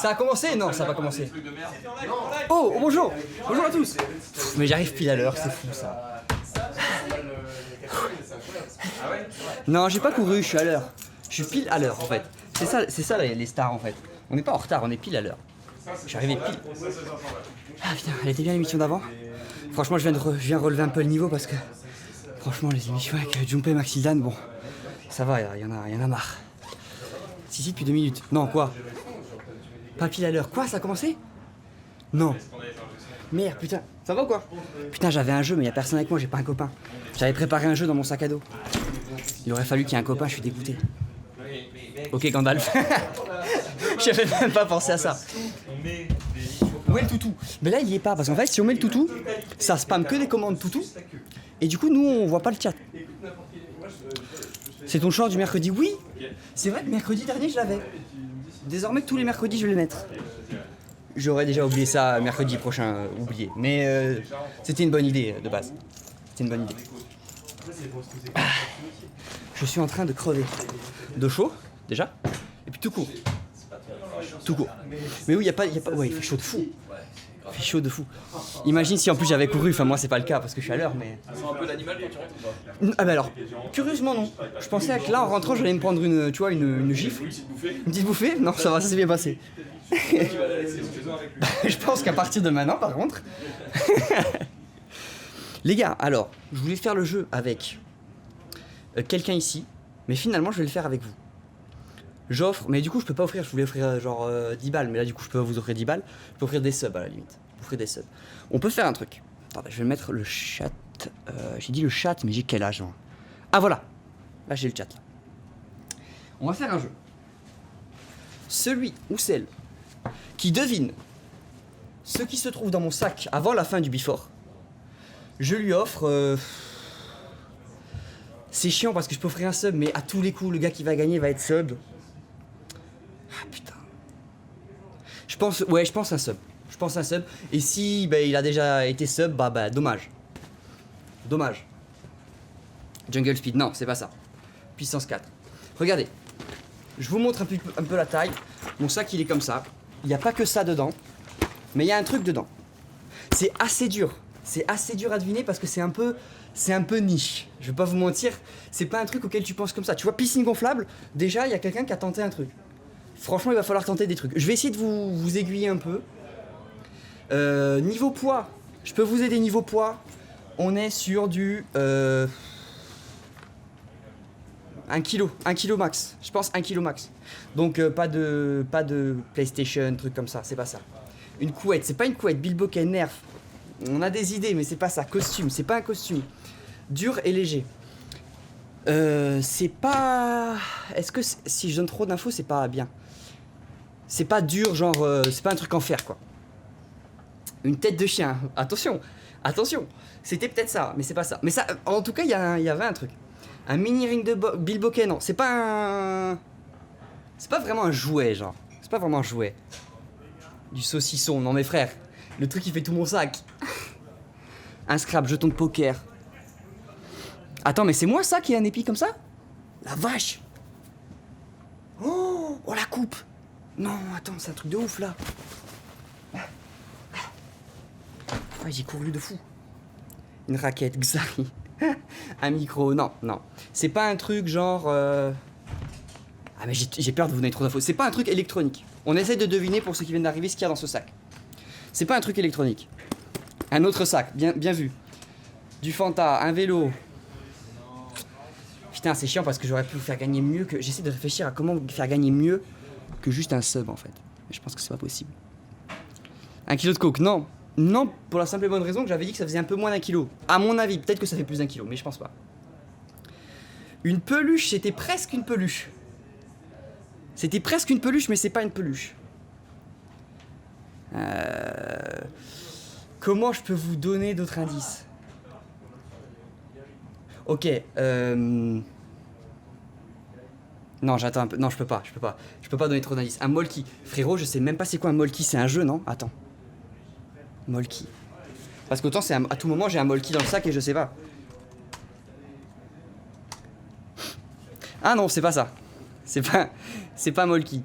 Ça a commencé? Non, ça va commencer. Oh, bonjour! Bonjour à tous! Mais j'arrive pile à l'heure, c'est fou ça. Non, j'ai pas couru, je suis à l'heure. Je suis pile à l'heure en fait. C'est ça les stars en fait. On n'est pas en retard, on est pile à l'heure. Je suis arrivé pile. Ah putain, elle était bien l'émission d'avant. Franchement, je viens relever un peu le niveau parce que franchement, les émissions avec Junpei et Maxildan, bon, ça va, il y en a marre. Si, depuis 2 minutes. Non, quoi? Pas pile à l'heure. Quoi, ça a commencé? Non. Merde, putain. Ça va ou quoi? Putain, j'avais un jeu, mais y a personne avec moi, j'ai pas un copain. J'avais préparé un jeu dans mon sac à dos. Il aurait fallu qu'il y ait un copain, je suis dégoûté. Ok, Gandalf. J'avais même pas pensé à ça. Où est le toutou? Mais là, il y est pas, parce qu'en fait, si on met le toutou, ça spamme que des commandes toutou. Et du coup, nous, on voit pas le chat. C'est ton choix du mercredi? Oui. C'est vrai que mercredi dernier, je l'avais. Désormais, tous les mercredis, je vais le mettre. J'aurais déjà oublié ça mercredi prochain, oublié. Mais c'était une bonne idée de base. C'était une bonne idée. Ah, je suis en train de crever. De chaud, déjà. Et puis tout court. Tout court. Mais oui, y a pas... Ouais, il fait chaud de fou. Il fait chaud de fou. Imagine si en plus j'avais couru, enfin moi c'est pas le cas parce que je suis à l'heure, mais... Ça sent un peu l'animal quand tu rentres ou pas? Ah bah alors, curieusement non. Je pensais que là en rentrant j'allais me prendre une, tu vois, une gifle. Une petite bouffée? Non, ça va, ça s'est bien passé. Je pense qu'à partir de maintenant par contre... Les gars, alors, je voulais faire le jeu avec quelqu'un ici, mais finalement je vais le faire avec vous. J'offre, mais du coup je peux pas offrir, je voulais offrir genre 10 balles, mais là du coup je peux vous offrir 10 balles, je peux offrir des subs à la limite, offrir des subs. On peut faire un truc. Attendez, je vais mettre le chat, j'ai dit le chat, mais j'ai quel âge moi? Ah voilà, là j'ai le chat là. On va faire un jeu. Celui ou celle qui devine ce qui se trouve dans mon sac avant la fin du before, je lui offre... C'est chiant parce que je peux offrir un sub, mais à tous les coups le gars qui va gagner va être sub. Ah putain. Je pense un sub. Je pense un sub. Et si il a déjà été sub, bah dommage. Dommage. Jungle Speed, non, c'est pas ça. Puissance 4. Regardez. Je vous montre un peu la taille. Mon sac il est comme ça. Il n'y a pas que ça dedans. Mais il y a un truc dedans. C'est assez dur. C'est assez dur à deviner parce que c'est un peu niche. Je vais pas vous mentir. C'est pas un truc auquel tu penses comme ça. Tu vois, piscine gonflable, déjà il y a quelqu'un qui a tenté un truc. Franchement, il va falloir tenter des trucs. Je vais essayer de vous aiguiller un peu. Niveau poids, je peux vous aider niveau poids. On est sur du 1 kilo max. Je pense 1 kilo max. Donc pas de PlayStation, truc comme ça, c'est pas ça. Une couette, c'est pas une couette, Bilboquet, Nerf. On a des idées, mais c'est pas ça. Costume, c'est pas un costume. Dur et léger. C'est pas... Est-ce que si je donne trop d'infos, c'est pas bien? C'est pas dur, genre... c'est pas un truc en fer, quoi. Une tête de chien. Attention, attention. C'était peut-être ça, mais c'est pas ça. Mais ça, en tout cas, il y avait un truc. Un mini ring de Bilboquet, non. C'est pas un... C'est pas vraiment un jouet, genre. C'est pas vraiment un jouet. Du saucisson, non mes frères. Le truc qui fait tout mon sac. Un scrap, jeton de poker. Attends, mais c'est moi ça qui ai un épi comme ça? La vache! Oh la coupe! Non, attends, c'est un truc de ouf là. Ouais, j'ai couru de fou. Une raquette, Xari. Un micro, non. C'est pas un truc genre... Ah mais j'ai peur de vous donner trop d'infos. C'est pas un truc électronique. On essaie de deviner pour ceux qui viennent d'arriver ce qu'il y a dans ce sac. C'est pas un truc électronique. Un autre sac, bien vu. Du Fanta, un vélo. Putain, c'est chiant parce que j'aurais pu vous faire gagner mieux que... J'essaie de réfléchir à comment vous faire gagner mieux que juste un sub en fait. Mais je pense que c'est pas possible. 1 kilo de coke, non. Non, pour la simple et bonne raison que j'avais dit que ça faisait un peu moins d'1 kilo. À mon avis, peut-être que ça fait plus d'1 kilo, mais je pense pas. Une peluche, c'était presque une peluche. C'était presque une peluche, mais c'est pas une peluche. Comment je peux vous donner d'autres indices? Ok, non, j'attends un peu. Non, je peux pas. Je peux pas donner trop d'indices. Un Molki. Frérot, je sais même pas c'est quoi un Molki. C'est un jeu, non? Attends. Molki. Parce qu'autant, c'est à tout moment, j'ai un Molki dans le sac et je sais pas. Ah non, c'est pas ça. C'est pas Molky.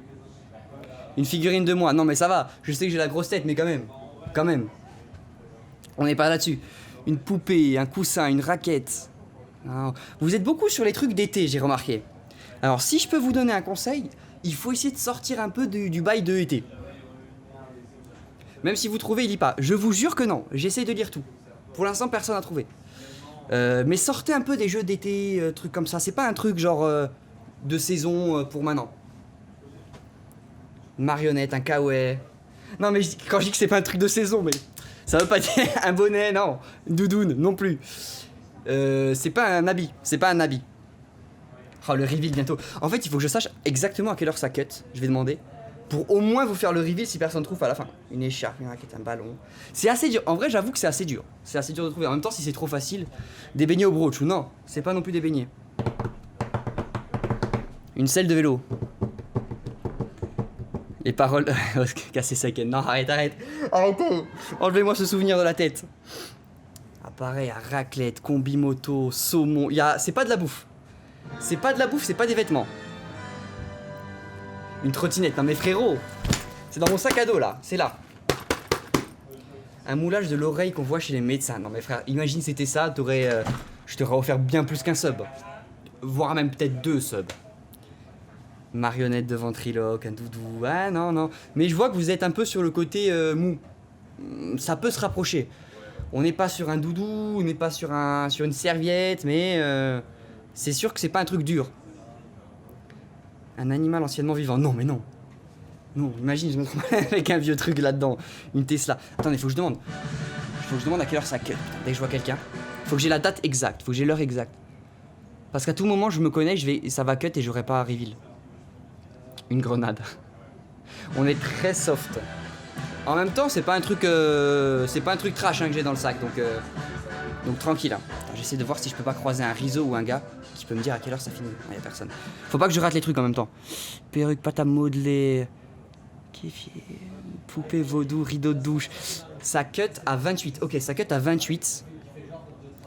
Une figurine de moi. Non mais ça va, je sais que j'ai la grosse tête, mais quand même. Quand même. On n'est pas là-dessus. Une poupée, un coussin, une raquette. Non. Vous êtes beaucoup sur les trucs d'été, j'ai remarqué. Alors si je peux vous donner un conseil, il faut essayer de sortir un peu du bail de été. Même si vous trouvez, il y pas. Je vous jure que non, j'essaie de lire tout. Pour l'instant, personne n'a trouvé. Mais sortez un peu des jeux d'été, trucs comme ça. C'est pas un truc genre de saison pour maintenant. Une marionnette, un kawaii. Non mais quand je dis que c'est pas un truc de saison, mais ça veut pas dire un bonnet, non. Une doudoune, non plus. C'est pas un habit, c'est pas un habit. Oh, le reveal bientôt. En fait, il faut que je sache exactement à quelle heure ça cut. Je vais demander. Pour au moins vous faire le reveal si personne trouve à la fin. Une écharpe, une raquette, un ballon. C'est assez dur. En vrai, j'avoue que c'est assez dur. C'est assez dur de trouver. En même temps, si c'est trop facile, des beignets au brooch ou non, c'est pas non plus des beignets. Une selle de vélo. Les paroles. Casser sa canne. Non, arrêtez. Arrêtez. Enlevez-moi ce souvenir de la tête. Appareil à raclette, combi moto, saumon. C'est pas de la bouffe. C'est pas de la bouffe, c'est pas des vêtements. Une trottinette, non mais frérot, c'est dans mon sac à dos là, c'est là. Un moulage de l'oreille qu'on voit chez les médecins. Non mais frère, imagine c'était ça, je t'aurais offert bien plus qu'un sub. Voire même peut-être 2 subs. Marionnette de ventriloque, un doudou, ah non. Mais je vois que vous êtes un peu sur le côté mou. Ça peut se rapprocher. On n'est pas sur un doudou, on n'est pas sur une serviette, mais c'est sûr que c'est pas un truc dur. Un animal anciennement vivant. Non, mais non. Non, imagine, je me trouve avec un vieux truc là-dedans. Une Tesla. Attendez, faut que je demande. Faut que je demande à quelle heure ça cut. Putain, dès que je vois quelqu'un, faut que j'ai la date exacte, faut que j'ai l'heure exacte. Parce qu'à tout moment, je me connais, ça va cut et j'aurai pas à reveal. Une grenade. On est très soft. En même temps, c'est pas un truc trash hein, que j'ai dans le sac, donc tranquille. Hein. J'essaie de voir si je peux pas croiser un Rizzo ou un gars qui peut me dire à quelle heure ça finit. Ah, y a personne. Faut pas que je rate les trucs en même temps. Perruque, pâte à modeler, kéfier, poupée vaudou, rideau de douche. Ça cut à 28. Ok, ça cut à 28.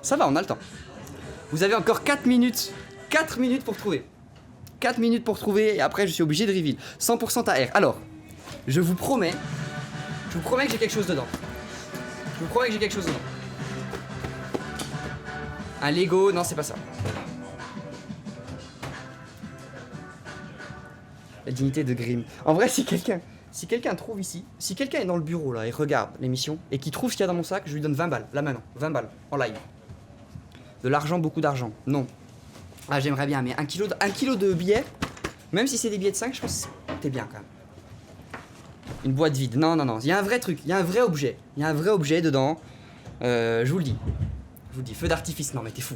Ça va, on a le temps. Vous avez encore 4 minutes. 4 minutes pour trouver. 4 minutes pour trouver et après je suis obligé de reveal. 100% AR. Alors, je vous promets que j'ai quelque chose dedans. Un Lego, non c'est pas ça. La dignité de Grimm. En vrai, si quelqu'un trouve ici, si quelqu'un est dans le bureau là et regarde l'émission et qui trouve ce qu'il y a dans mon sac, je lui donne 20 balles, là maintenant, 20 balles, en live. De l'argent, beaucoup d'argent. Non. Ah j'aimerais bien, mais 1 kilo de billets, même si c'est des billets de 5, je pense que t'es bien quand même. Une boîte vide. Non. Il y a un vrai truc. Il y a un vrai objet. Dedans. Je vous le dis. Feu d'artifice. Non, mais t'es fou.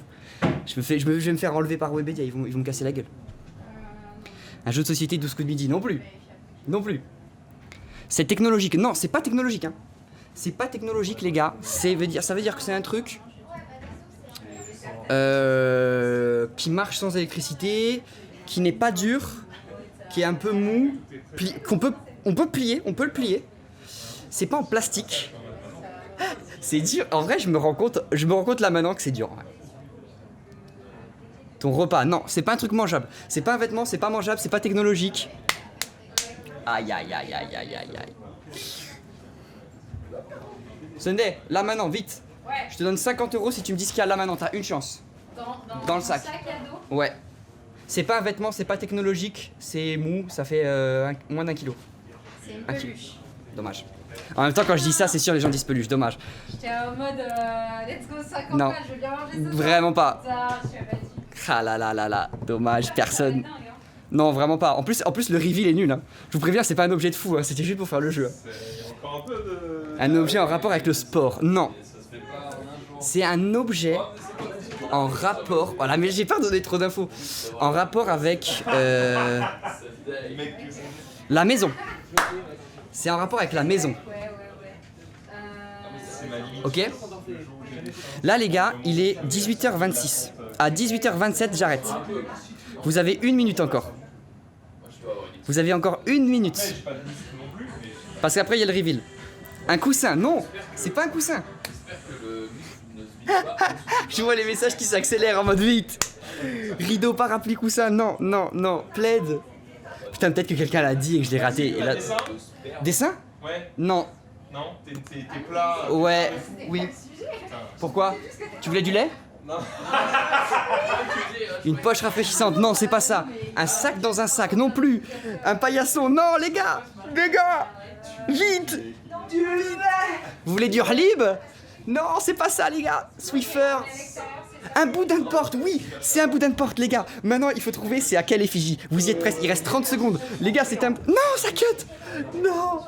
Je vais me faire enlever par Webedia. Ils vont me casser la gueule. Un jeu de société 12 coups de midi. Non plus. C'est technologique. Non, c'est pas technologique. Hein. C'est pas technologique, les gars. Ça veut dire que c'est un truc qui marche sans électricité, qui n'est pas dur, qui est un peu mou, on peut le plier. C'est pas en plastique. C'est dur. En vrai, je me rends compte là maintenant que c'est dur. Ouais. Ton repas, non, c'est pas un truc mangeable. C'est pas un vêtement, c'est pas mangeable, c'est pas technologique. Aïe. Sunday, là maintenant, vite. Ouais. Je te donne 50 € si tu me dis ce qu'il y a là maintenant. T'as une chance. Dans le sac. À dos. Ouais. C'est pas un vêtement, c'est pas technologique, c'est mou, ça fait moins d'1 kilo. C'est une 1 kilo. peluche. Dommage. En même temps, quand je dis ça, c'est sûr les gens disent peluche, dommage. J'étais en mode let's go 50 Non. balles, je veux bien manger ce soir. Vraiment pas. Ça, je suis abattue. Ah là, dommage, personne. C'est dingue, hein. Non, vraiment pas. En plus, le reveal est nul. Hein. Je vous préviens, c'est pas un objet de fou, hein. C'était juste pour faire le jeu. Un objet en rapport avec le sport. Non. C'est un objet en rapport. Voilà, mais j'ai pas donné trop d'infos. En rapport avec la maison. C'est en rapport avec la maison. Ouais. Ok? Là, les gars, il est 18h26. À 18h27, j'arrête. Vous avez 1 minute encore. Vous avez encore 1 minute. Parce qu'après, il y a le reveal. Un coussin, non, c'est pas un coussin. Je vois les messages qui s'accélèrent en mode vite. Rideau, parapluie, coussin, non, non, non. Plaid. Putain, peut-être que quelqu'un l'a dit et que je l'ai raté. Et là... Dessin? Dessin? Ouais. Non. Non, t'es plat. Ouais, oui. Pourquoi? Tu voulais du lait? Non. Une poche rafraîchissante, non, c'est pas ça. Un sac dans un sac, non plus. Un paillasson, non, les gars. Les gars, vite. Vous voulez du halib? Non, c'est pas ça, les gars. Swiffer. Un boudin de porte, oui, c'est un boudin de porte, les gars. Maintenant, il faut trouver c'est à quelle effigie. Vous y êtes presque, il reste 30 secondes. Les gars, c'est un... Non, ça cut. Non.